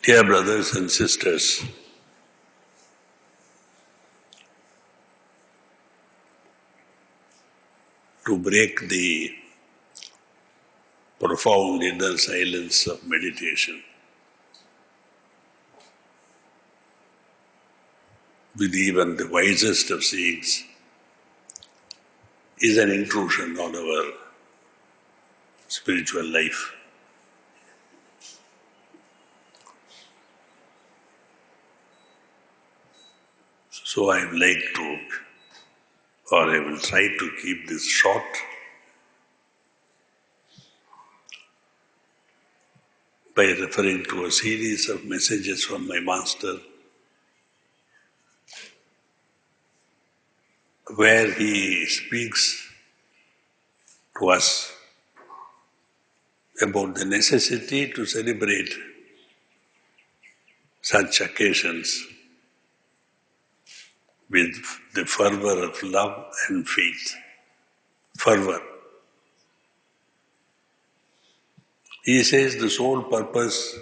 Dear brothers and sisters, to break the profound inner silence of meditation with even the wisest of seeings is an intrusion on our spiritual life. So I would like to, or I will try to keep this short, by referring to a series of messages from my master where he speaks to us about the necessity to celebrate such occasions with the fervour of love and faith. Fervour. He says the sole purpose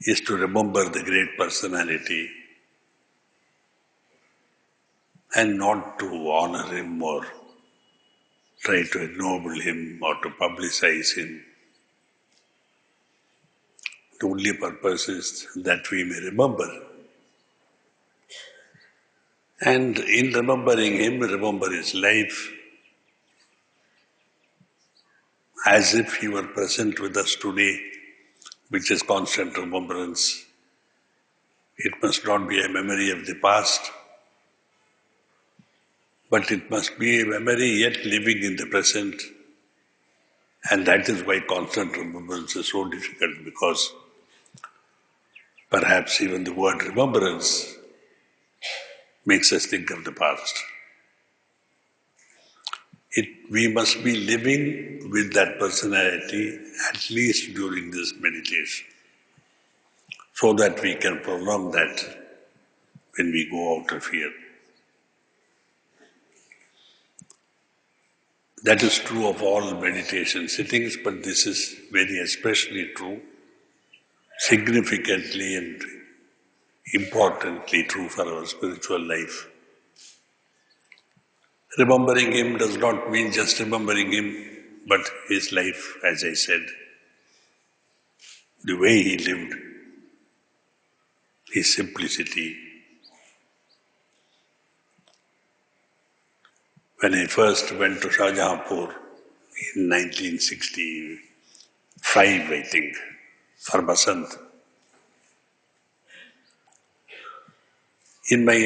is to remember the great personality and not to honor him or try to ennoble him or to publicize him. The only purpose is that we may remember. And in remembering him, remember his life as if he were present with us today, which is constant remembrance. It must not be a memory of the past, but it must be a memory yet living in the present. And that is why constant remembrance is so difficult, because perhaps even the word remembrance makes us think of the past. We must be living with that personality at least during this meditation, so that we can prolong that when we go out of here. That is true of all meditation sittings, but this is very especially true, significantly and importantly true for our spiritual life. Remembering him does not mean just remembering him, but his life, as I said, the way he lived, his simplicity. When I first went to Shahjahanpur in 1965, I think, for Basant, in my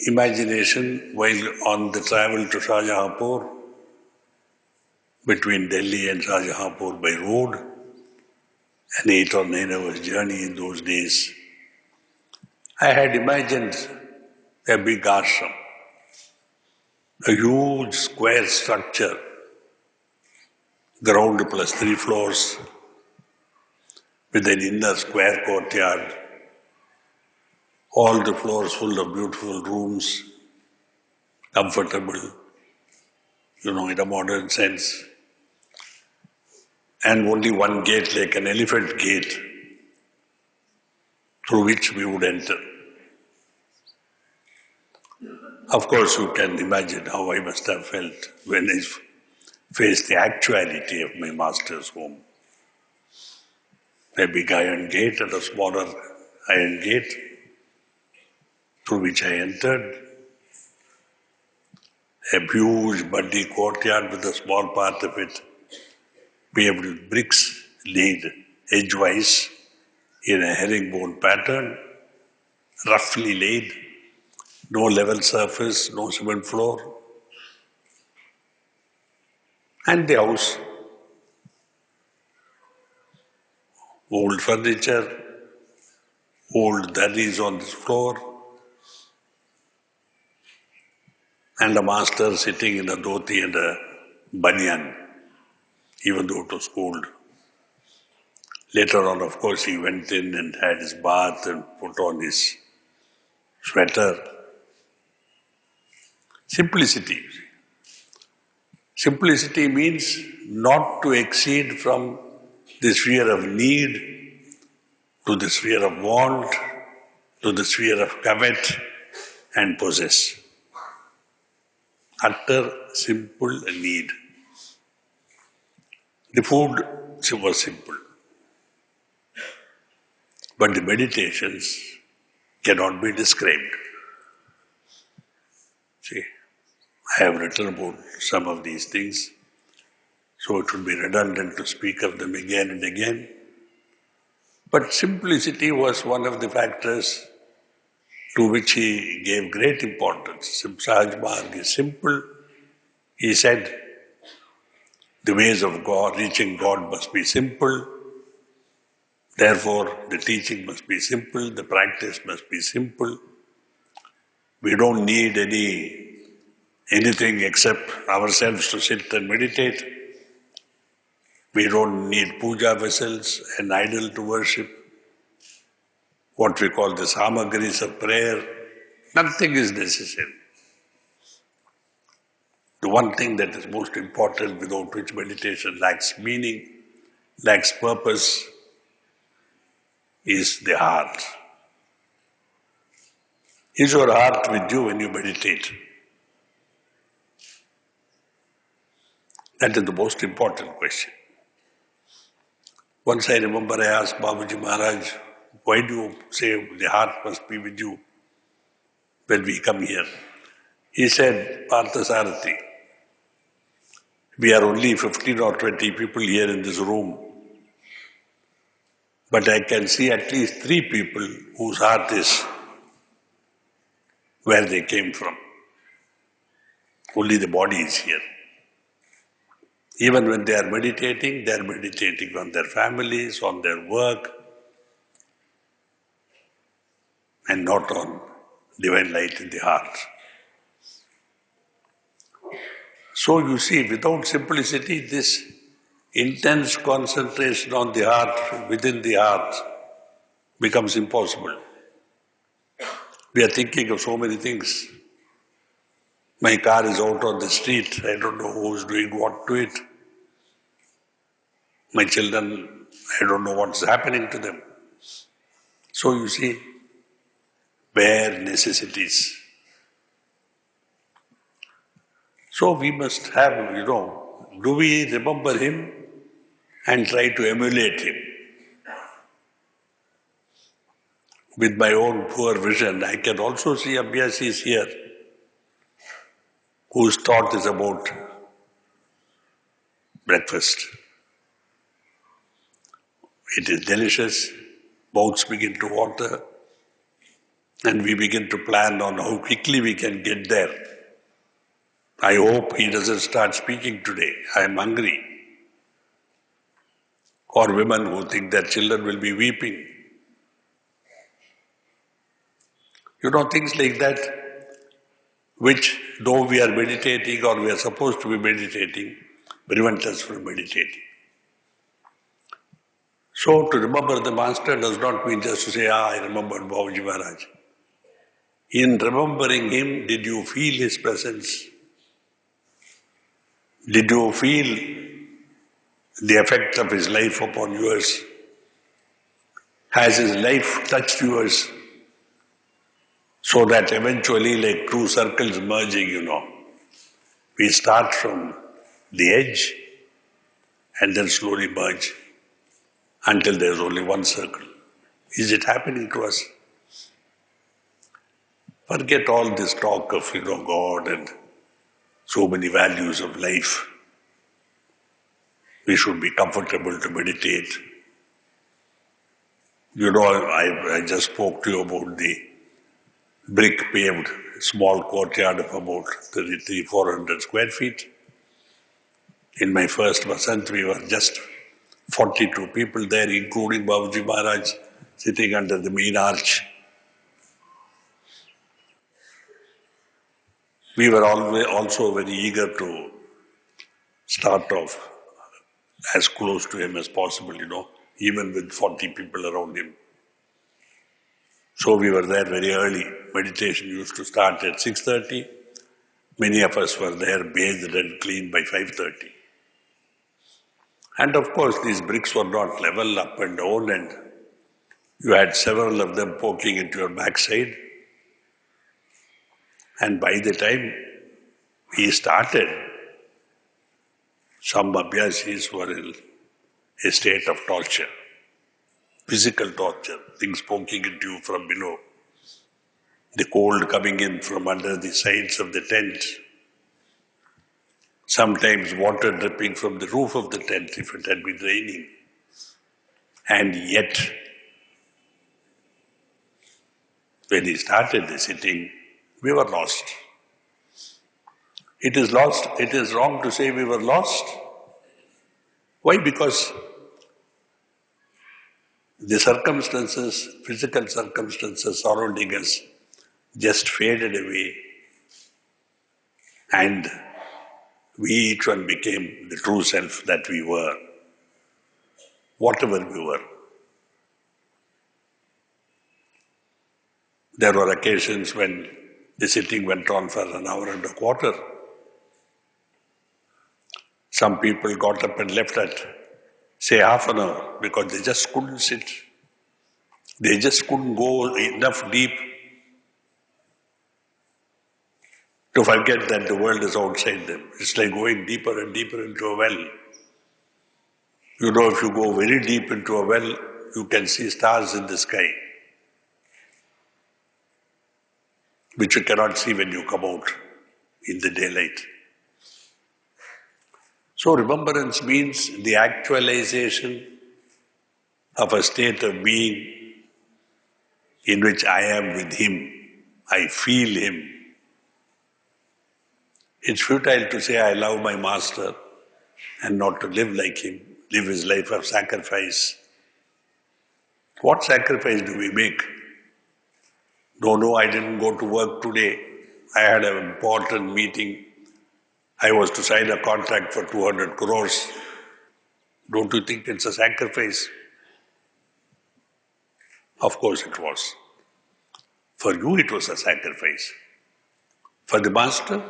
imagination, while on the travel to Shahjahanpur, between Delhi and Shahjahanpur by road, an 8 or 9 hours journey in those days, I had imagined a big ashram, a huge square structure, ground plus 3 floors, with an inner square courtyard, all the floors full of beautiful rooms, comfortable, in a modern sense, and only one gate, like an elephant gate, through which we would enter. Of course, you can imagine how I must have felt when I faced the actuality of my master's home. A big iron gate and a smaller iron gate, through which I entered. A huge muddy courtyard with a small part of it paved with bricks laid edgewise in a herringbone pattern, roughly laid, no level surface, no cement floor. And the house, old furniture, old dhurries on this floor, and a master sitting in a dhoti and a banian, even though it was cold. Later on, of course, he went in and had his bath and put on his sweater. Simplicity. Simplicity means not to exceed from the sphere of need to the sphere of want, to the sphere of covet and possess. Utter, simple need. The food was simple. But the meditations cannot be described. See, I have written about some of these things, so it would be redundant to speak of them again and again. But simplicity was one of the factors to which he gave great importance. Sahaj Marg is simple. He said, the ways of God, reaching God must be simple. Therefore, the teaching must be simple, the practice must be simple. We don't need anything except ourselves to sit and meditate. We don't need puja vessels, an idol to worship, what we call the saamagris of prayer. Nothing is necessary. The one thing that is most important, without which meditation lacks meaning, lacks purpose, is the heart. Is your heart with you when you meditate? That is the most important question. Once I remember I asked Babuji Maharaj, why do you say the heart must be with you when we come here? He said, Parthasarathi, we are only 15 or 20 people here in this room, but I can see at least 3 people whose heart is where they came from. Only the body is here. Even when they are meditating on their families, on their work, and not on divine light in the heart. So you see, without simplicity, this intense concentration on the heart, within the heart, becomes impossible. We are thinking of so many things. My car is out on the street, I don't know who is doing what to it. My children, I don't know what's happening to them. So you see, bare necessities. So we must have, do we remember him and try to emulate him? With my own poor vision, I can also see Abhyasis here, whose thought is about breakfast. It is delicious, mouths begin to water, and we begin to plan on how quickly we can get there. I hope he doesn't start speaking today. I am hungry. Or women who think their children will be weeping. Things like that, which though we are meditating or we are supposed to be meditating, prevent us from meditating. So to remember the Master does not mean just to say, I remembered Babuji Maharaj. In remembering him, did you feel his presence? Did you feel the effect of his life upon yours? Has his life touched yours? So that eventually, like two circles merging, we start from the edge and then slowly merge until there is only one circle. Is it happening to us? Forget all this talk of, God and so many values of life. We should be comfortable to meditate. I just spoke to you about the brick paved small courtyard of about 400 square feet. In my first Basant, we were just 42 people there, including Babuji Maharaj, sitting under the main arch. We were always also very eager to start off as close to him as possible, even with 40 people around him. So we were there very early. Meditation used to start at 6:30. Many of us were there bathed and clean by 5:30. And of course, these bricks were not level up and down, and You had several of them poking into your backside. And by the time we started, some abhyasis were in a state of torture, physical torture, things poking into you from below, the cold coming in from under the sides of the tent, sometimes water dripping from the roof of the tent if it had been raining. And yet, when he started the sitting, we were lost. It is wrong to say we were lost. Why? Because the circumstances, physical circumstances surrounding us just faded away, and we each one became the true self that we were, whatever we were. There were occasions when the sitting went on for an hour and a quarter. Some people got up and left at, say, half an hour because they just couldn't sit. They just couldn't go enough deep to forget that the world is outside them. It's like going deeper and deeper into a well. You know, if you go very deep into a well, you can see stars in the sky, which you cannot see when you come out in the daylight. So remembrance means the actualization of a state of being in which I am with him, I feel him. It's futile to say I love my master and not to live like him, live his life of sacrifice. What sacrifice do we make? No, I didn't go to work today. I had an important meeting. I was to sign a contract for 200 crores. Don't you think it's a sacrifice? Of course it was. For you it was a sacrifice. For the master,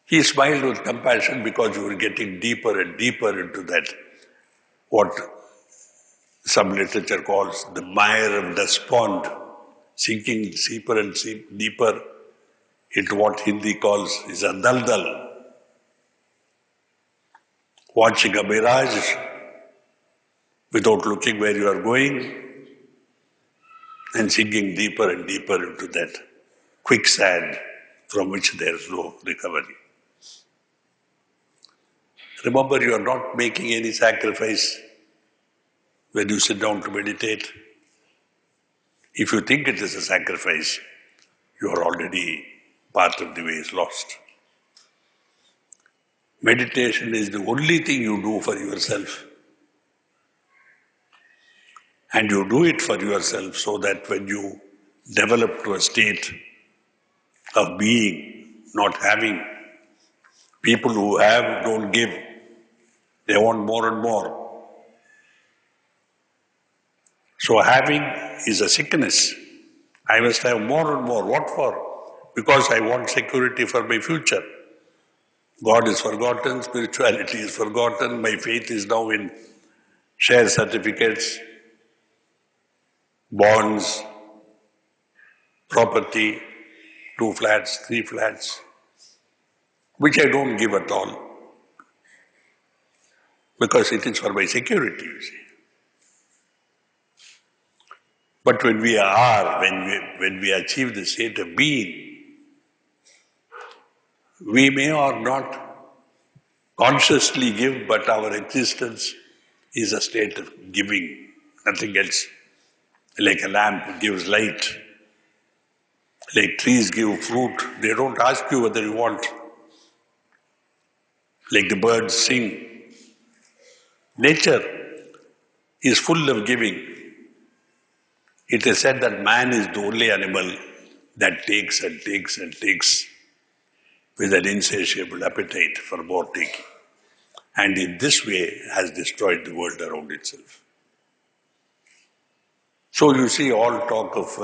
he smiled with compassion because you were getting deeper and deeper into that, what some literature calls the mire of despond, sinking deeper and deeper into what Hindi calls is a daldal. Watching a mirage without looking where you are going and sinking deeper and deeper into that quicksand from which there is no recovery. Remember, you are not making any sacrifice when you sit down to meditate. If you think it is a sacrifice, you are already part of the way is lost. Meditation is the only thing you do for yourself. And you do it for yourself so that when you develop to a state of being, not having, people who have don't give. They want more and more. So having is a sickness. I must have more and more. What for? Because I want security for my future. God is forgotten, spirituality is forgotten, my faith is now in share certificates, bonds, property, 2 flats, 3 flats, which I don't give at all. Because it is for my security, you see. But when we achieve the state of being, we may or not consciously give, but our existence is a state of giving, nothing else. Like a lamp gives light, like trees give fruit, they don't ask you whether you want. Like the birds sing. Nature is full of giving. It is said that man is the only animal that takes and takes and takes with an insatiable appetite for more taking. And in this way has destroyed the world around itself. So you see all talk of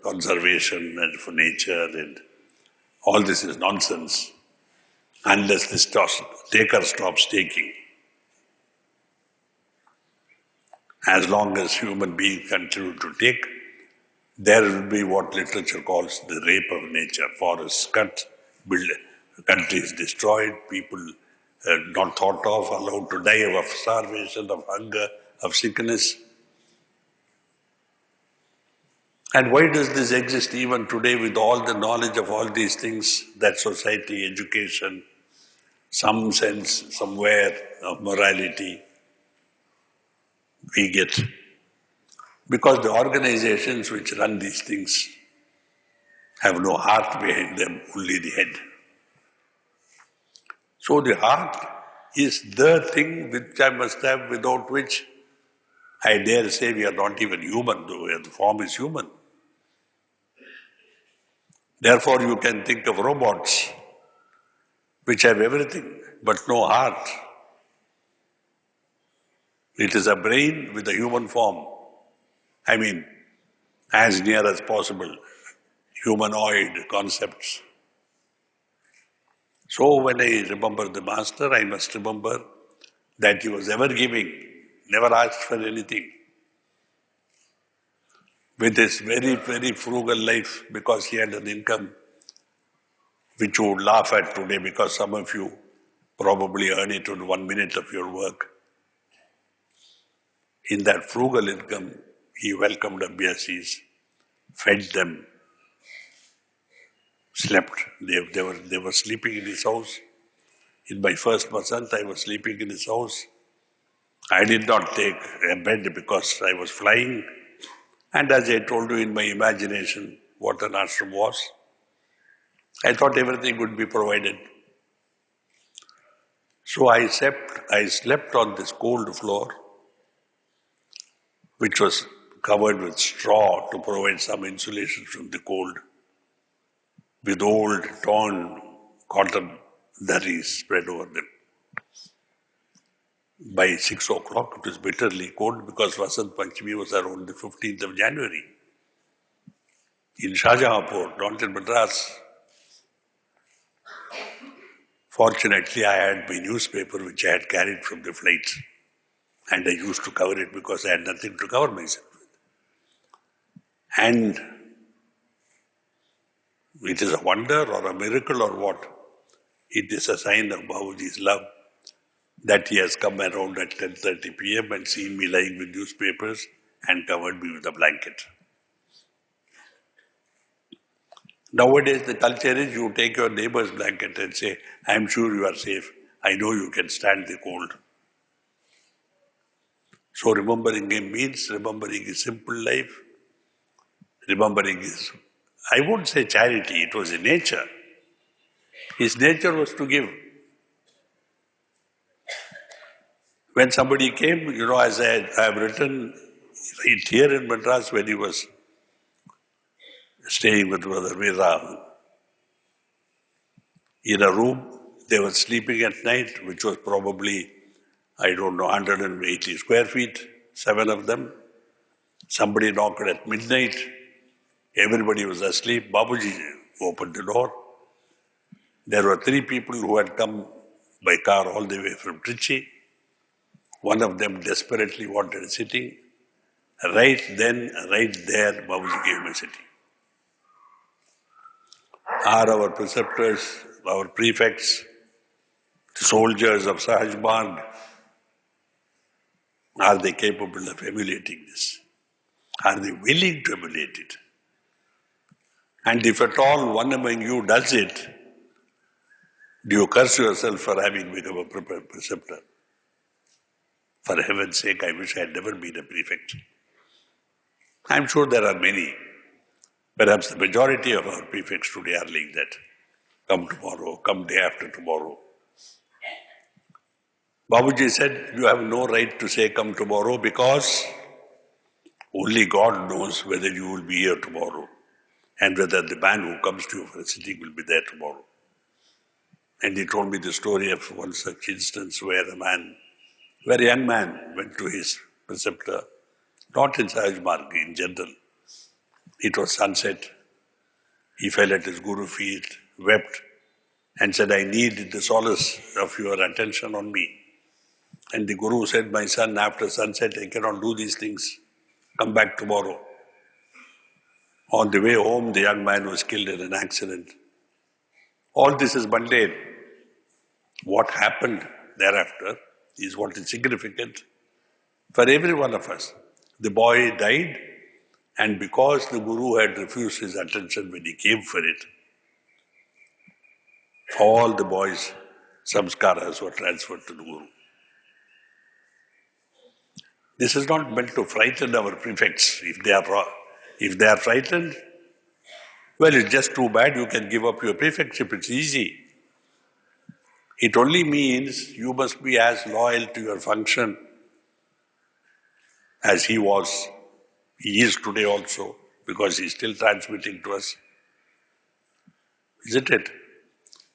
conservation and for nature and all this is nonsense unless the taker stops taking. As long as human beings continue to take, there will be what literature calls the rape of nature. Forests cut, build, countries destroyed, people not thought of, allowed to die of starvation, of hunger, of sickness. And why does this exist even today with all the knowledge of all these things that society, education, some sense somewhere of morality we get? Because the organizations which run these things have no heart behind them, only the head. So the heart is the thing which I must have, without which I dare say we are not even human, though the form is human. Therefore you can think of robots which have everything but no heart. It is a brain with a human form. I mean, as near as possible, humanoid concepts. So when I remember the Master, I must remember that he was ever giving, never asked for anything. With his very, very frugal life, because he had an income which you would laugh at today, because some of you probably earn it in 1 minute of your work. In that frugal income, he welcomed Abhyasis, fed them, slept. They were sleeping in his house. In my first Basant, I was sleeping in his house. I did not take a bed because I was flying. And as I told you in my imagination what an ashram was, I thought everything would be provided. So I slept on this cold floor, which was covered with straw to provide some insulation from the cold, with old torn cotton dhurries spread over them. By 6 o'clock, it was bitterly cold because Vasant Panchami was around the 15th of January. In Shahjahanpur, not in Madras. Fortunately, I had my newspaper which I had carried from the flight, and I used to cover it because I had nothing to cover myself with. And it is a wonder or a miracle or what? It is a sign of Babuji's love that he has come around at 10:30 p.m. and seen me lying with newspapers and covered me with a blanket. Nowadays, the culture is you take your neighbor's blanket and say, I am sure you are safe. I know you can stand the cold. So remembering him means remembering his simple life. Remembering his, I won't say charity, it was in nature. His nature was to give. When somebody came, as I have written right here in Madras when he was staying with Brother Veera, in a room, they were sleeping at night, which was probably, 180 square feet, 7 of them. Somebody knocked at midnight. Everybody was asleep. Babuji opened the door. There were 3 people who had come by car all the way from Trichy. One of them desperately wanted a sitting. Right then, right there, Babuji gave him a sitting. Are our preceptors, our prefects, the soldiers of Sahaj Marg, are they capable of emulating this? Are they willing to emulate it? And if at all one among you does it, do you curse yourself for having become a preceptor? For heaven's sake, I wish I had never been a prefect. I'm sure there are many. Perhaps the majority of our prefects today are like that. Come tomorrow, come day after tomorrow. Babuji said, you have no right to say come tomorrow because only God knows whether you will be here tomorrow and whether the man who comes to you for a sitting will be there tomorrow. And he told me the story of one such instance where a man, very young man, went to his preceptor, not in Sahaj Marg, in general. It was sunset. He fell at his Guru's feet, wept, and said, I need the solace of your attention on me. And the Guru said, my son, after sunset, I cannot do these things. Come back tomorrow. On the way home, the young man was killed in an accident. All this is mundane. What happened thereafter is what is significant for every one of us. The boy died, and because the Guru had refused his attention when he came for it, all the boys' samskaras were transferred to the Guru. This is not meant to frighten our prefects. If they are frightened, well, it's just too bad. You can give up your prefectship. It's easy. It only means you must be as loyal to your function as he was. He is today also, because he's still transmitting to us. Isn't it?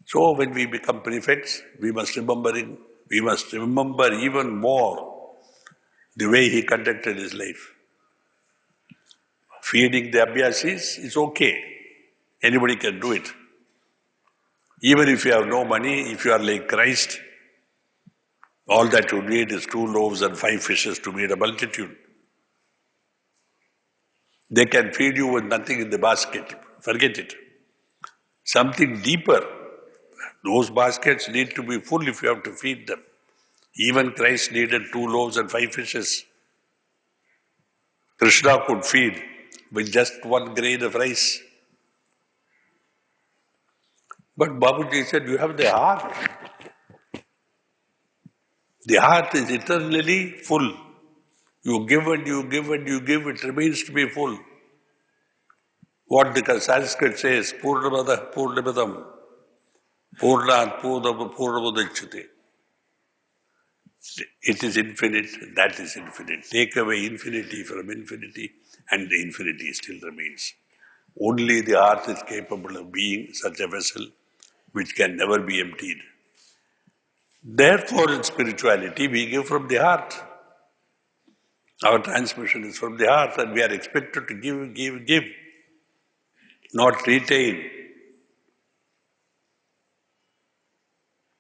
So when we become prefects, we must remember even more the way he conducted his life. Feeding the abhyasis is okay. Anybody can do it. Even if you have no money, if you are like Christ, all that you need is 2 loaves and 5 fishes to feed a multitude. They can feed you with nothing in the basket. Forget it. Something deeper. Those baskets need to be full if you have to feed them. Even Christ needed 2 loaves and 5 fishes. Krishna could feed with just 1 grain of rice. But Babuji said, you have the heart. The heart is eternally full. You give and you give and you give, it remains to be full. What the Sanskrit says, Purnamada Purnamadam, Purnat Purnamudachyate. It is infinite, that is infinite. Take away infinity from infinity, and the infinity still remains. Only the heart is capable of being such a vessel which can never be emptied. Therefore, in spirituality, we give from the heart. Our transmission is from the heart, and we are expected to give, not retain.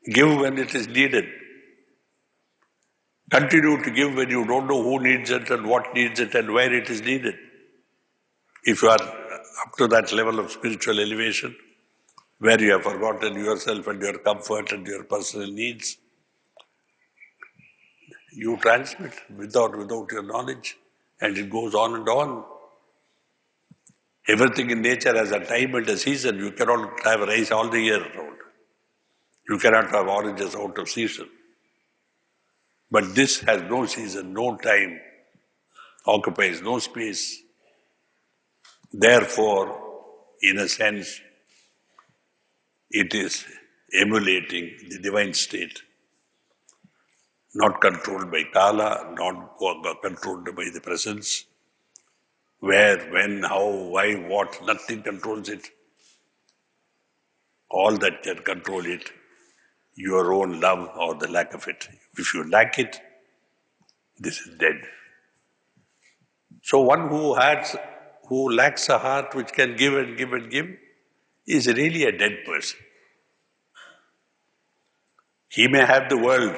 Give when it is needed. Continue to give when you don't know who needs it and what needs it and where it is needed. If you are up to that level of spiritual elevation, where you have forgotten yourself and your comfort and your personal needs, you transmit without your knowledge, and it goes on and on. Everything in nature has a time and a season. You cannot have rice all the year round. You cannot have oranges out of season. But this has no season, no time, occupies no space. Therefore, in a sense, it is emulating the divine state, not controlled by Kala, not controlled by the presence. Where, when, how, why, what, nothing controls it. All that can control it, your own love or the lack of it. If you lack it, this is dead. So one who lacks a heart which can give and give and give is really a dead person. He may have the world,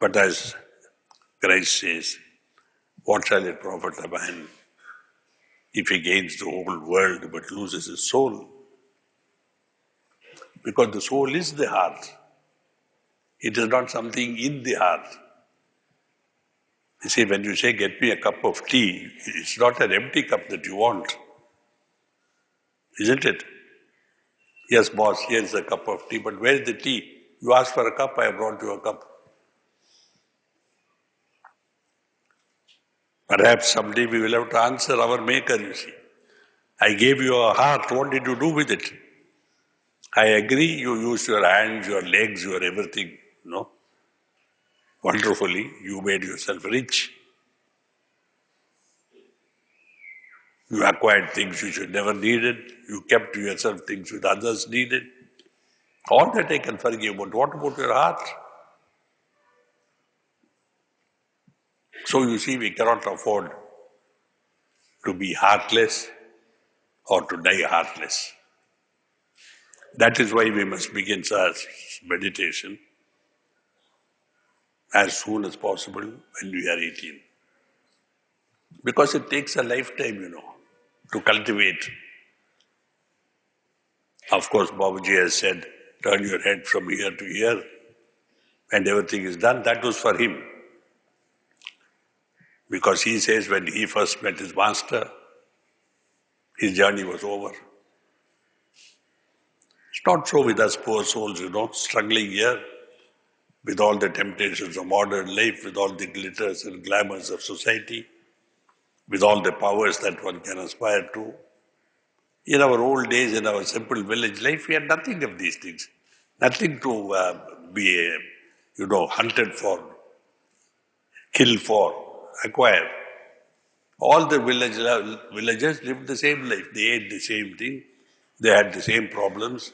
but as Christ says, what shall it profit a man if he gains the whole world but loses his soul? Because the soul is the heart. It is not something in the heart. You see, when you say, get me a cup of tea, it's not an empty cup that you want. Isn't it? Yes, boss, here's a cup of tea, but where's the tea? You asked for a cup, I have brought you a cup. Perhaps someday we will have to answer our Maker, you see. I gave you a heart, what did you do with it? I agree, you used your hands, your legs, your everything, no? Wonderfully, you made yourself rich. You acquired things which you never needed. You kept to yourself things which others needed. All that I can forgive, but what about your heart? So you see, we cannot afford to be heartless or to die heartless. That is why we must begin such meditation as soon as possible when we are 18. Because it takes a lifetime, to cultivate. Of course, Babuji has said, turn your head from here to here, and everything is done. That was for him. Because he says when he first met his master, his journey was over. It's not so with us poor souls, struggling here with all the temptations of modern life, with all the glitters and glamours of society, with all the powers that one can aspire to. In our old days, in our simple village life, we had nothing of these things. Nothing to be, hunted for, killed for, acquire. All the villagers lived the same life. They ate the same thing. They had the same problems.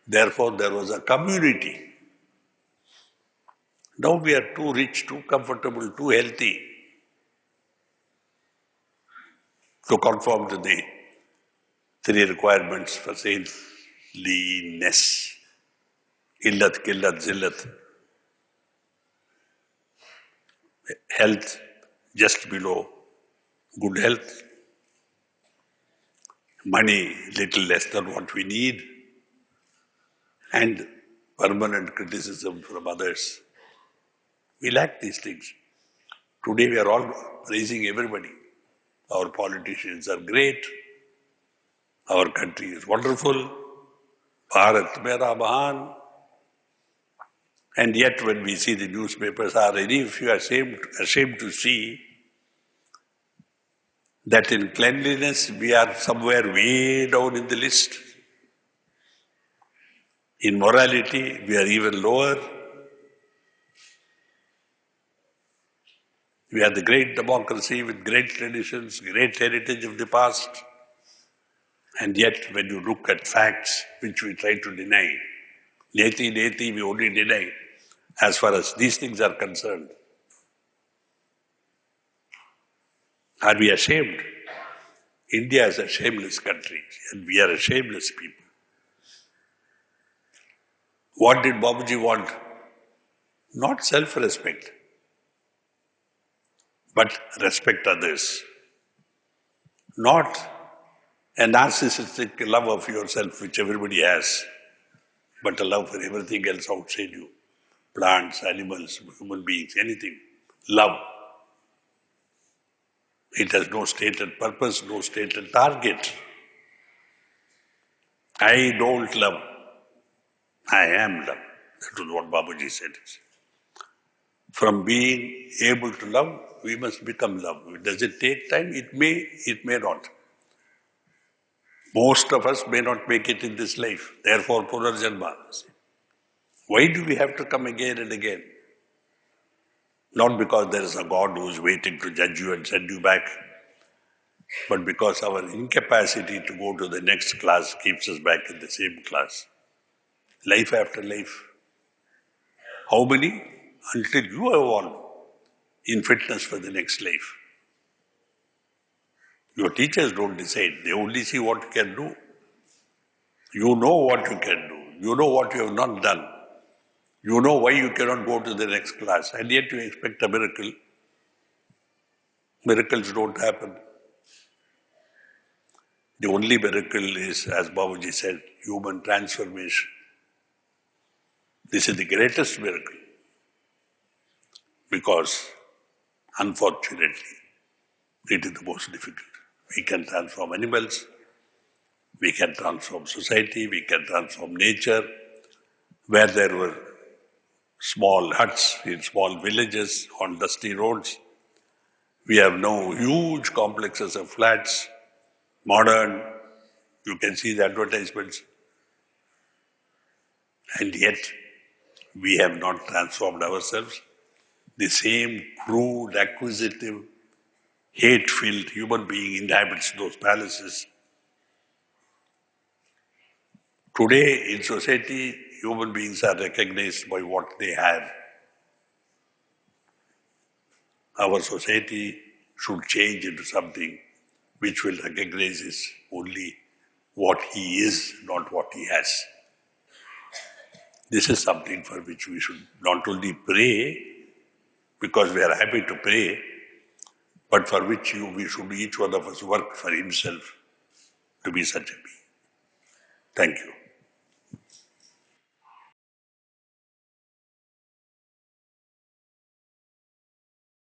Therefore, there was a community. Now we are too rich, too comfortable, too healthy to conform to the three requirements for saintliness. Illat, killat, zillat. Health just below good health. Money little less than what we need. And permanent criticism from others. We lack these things. Today we are all praising everybody. Our politicians are great. Our country is wonderful. Bharat Mera Mahan. And yet when we see the newspapers, are any of you ashamed to see that in cleanliness we are somewhere way down in the list? In morality, we are even lower. We are the great democracy with great traditions, great heritage of the past. And yet, when you look at facts, which we try to deny, neti, we only deny as far as these things are concerned. Are we ashamed? India is a shameless country, and we are a shameless people. What did Babuji want? Not self-respect, but respect others. Not a narcissistic love of yourself, which everybody has, but a love for everything else outside you. Plants, animals, human beings, anything. Love. It has no stated purpose, no stated target. I don't love. I am love. That is what Babuji said. From being able to love, we must become love. Does it take time? It may not. Most of us may not make it in this life. Therefore, Punarjanma. Why do we have to come again and again? Not because there is a God who is waiting to judge you and send you back, but because our incapacity to go to the next class keeps us back in the same class. Life after life. How many? Until you evolve in fitness for the next life. Your teachers don't decide. They only see what you can do. You know what you can do. You know what you have not done. You know why you cannot go to the next class. And yet you expect a miracle. Miracles don't happen. The only miracle is, as Babuji said, human transformation. This is the greatest miracle. Because, unfortunately, it is the most difficult. We can transform animals, we can transform society, we can transform nature. Where there were small huts in small villages on dusty roads, we have now huge complexes of flats, modern, you can see the advertisements. And yet, we have not transformed ourselves. The same crude, acquisitive, hate-filled human being inhabits those palaces. Today, in society, human beings are recognized by what they have. Our society should change into something which will recognize only what he is, not what he has. This is something for which we should not only pray, because we are happy to pray, but for which we should each one of us work for himself to be such a being. Thank you.